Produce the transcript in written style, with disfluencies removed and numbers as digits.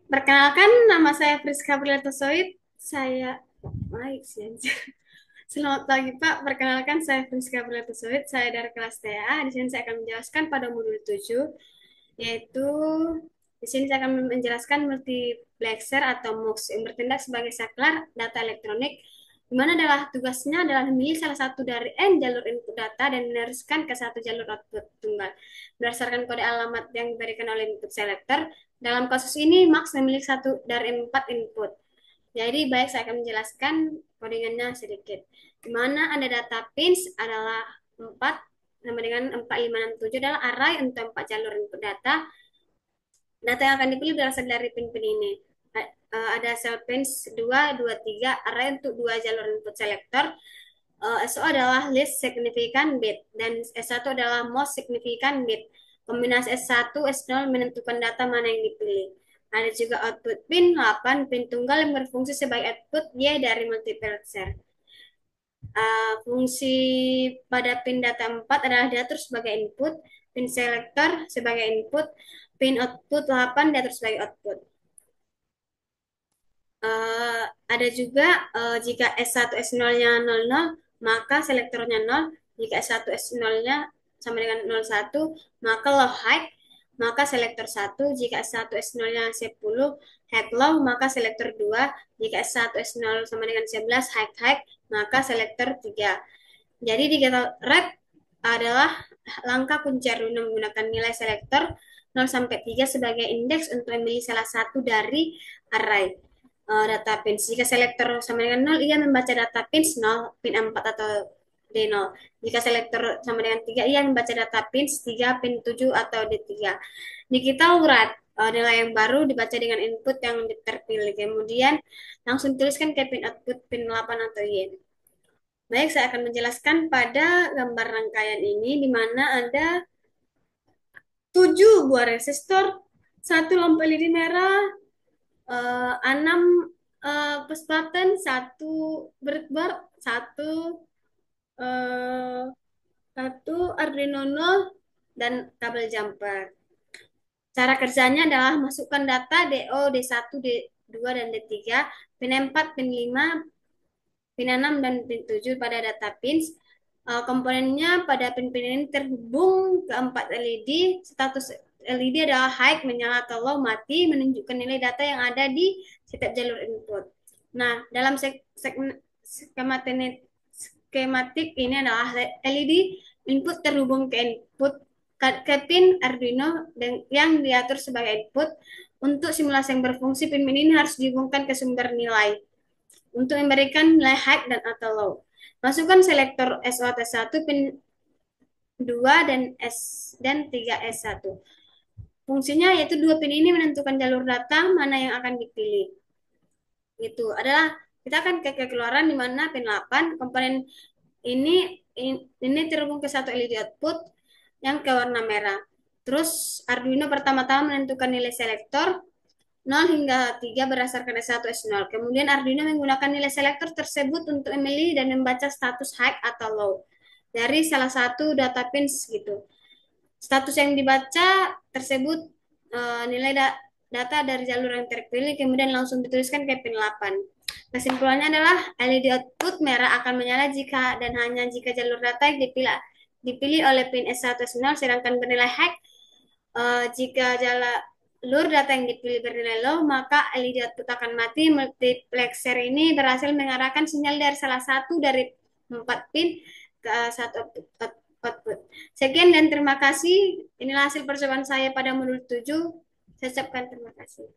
Perkenalkan, nama saya Friska Brilatosoid. Saya baik sih. Anjir. Selamat pagi Pak. Perkenalkan saya Friska Brilatosoid. Saya dari kelas TA. Di sini saya akan menjelaskan pada modul 7, yaitu di sini saya akan menjelaskan multiplexer atau MUX yang bertindak sebagai saklar data elektronik, di mana adalah tugasnya adalah memilih salah satu dari N jalur input data dan meneruskan ke satu jalur output tunggal berdasarkan kode alamat yang diberikan oleh input selector. Dalam kasus ini, Max memiliki satu dari 4 input. Jadi, baik saya akan menjelaskan codingannya sedikit. Di mana ada data pins adalah 4, sama dengan 4567 adalah array untuk 4 jalur input data. Data yang akan dipilih berasal dari pin-pin ini. Ada cell pins 2, 2, 3, array untuk 2 jalur input selector. SO adalah least significant bit dan S1 adalah most significant bit. Kombinasi S1, S0 menentukan data mana yang dipilih. Ada juga output pin 8, pin tunggal yang berfungsi sebagai output Y dari multiplexer. Fungsi pada pin data 4 adalah diatur sebagai input, pin selector sebagai input, pin output 8 diatur sebagai output. Eh, ada juga jika S1 S0-nya 00, maka selektornya 0. Jika S1 S0-nya sama dengan 01, maka low high, maka selektor 1. Jika S1 S0-nya 10, high low, maka selektor 2. Jika S1 S0 sama dengan 11, high high, maka selektor 3. Jadi di rep adalah langkah kunci Arduino menggunakan nilai selektor 0 sampai 3 sebagai indeks untuk memilih salah satu dari array data pins. Jika selektor sama dengan 0, ia membaca data pins 0, pin 4 atau D0. Jika selektor sama dengan 3, ia membaca data pins 3, pin 7 atau D3. Digital write nilai yang baru dibaca dengan input yang terpilih. Kemudian langsung tuliskan ke pin output pin 8 atau Y. Baik, saya akan menjelaskan pada gambar rangkaian ini, di mana ada 7 buah resistor, satu lampu LED merah, 6 push button, satu breadboard, eh, satu Arduino Uno, dan kabel jumper. Cara kerjanya adalah masukkan data DO, D1, D2, dan D3, pin 4, pin 5, pin 6, dan pin 7 pada data pins. Komponennya pada pin-pin ini terhubung ke 4 LED. Status LED adalah high, menyala atau low, mati, menunjukkan nilai data yang ada di setiap jalur input. Nah, dalam skematik ini adalah LED input terhubung ke input ke pin Arduino yang diatur sebagai input. Untuk simulasi yang berfungsi, pin-pin ini harus dihubungkan ke sumber nilai untuk memberikan nilai high dan atau low. Masukkan selektor SOT1 pin 2 dan dan 3 S1. Fungsinya yaitu dua pin ini menentukan jalur data mana yang akan dipilih. Itu adalah kita akan ke keluaran di mana pin 8 komponen ini ini terhubung ke satu LED output yang ke warna merah. Terus Arduino pertama-tama menentukan nilai selektor 0 hingga 3 berdasarkan S1 S0. Kemudian Arduino menggunakan nilai selektor tersebut untuk memilih dan membaca status high atau low dari salah satu data pins gitu. Status yang dibaca tersebut nilai data dari jalur yang terpilih kemudian langsung dituliskan ke pin 8. Kesimpulannya adalah LED output merah akan menyala jika dan hanya jika jalur data yang dipilih oleh pin S1 S0 sedangkan bernilai high. Jika jalur data yang dipilih bernilai low, maka LED output akan mati. Multiplexer ini berhasil mengarahkan sinyal dari salah satu dari 4 pin ke satu output. Sekian dan terima kasih. Inilah hasil percobaan saya pada modul 7. Saya ucapkan terima kasih.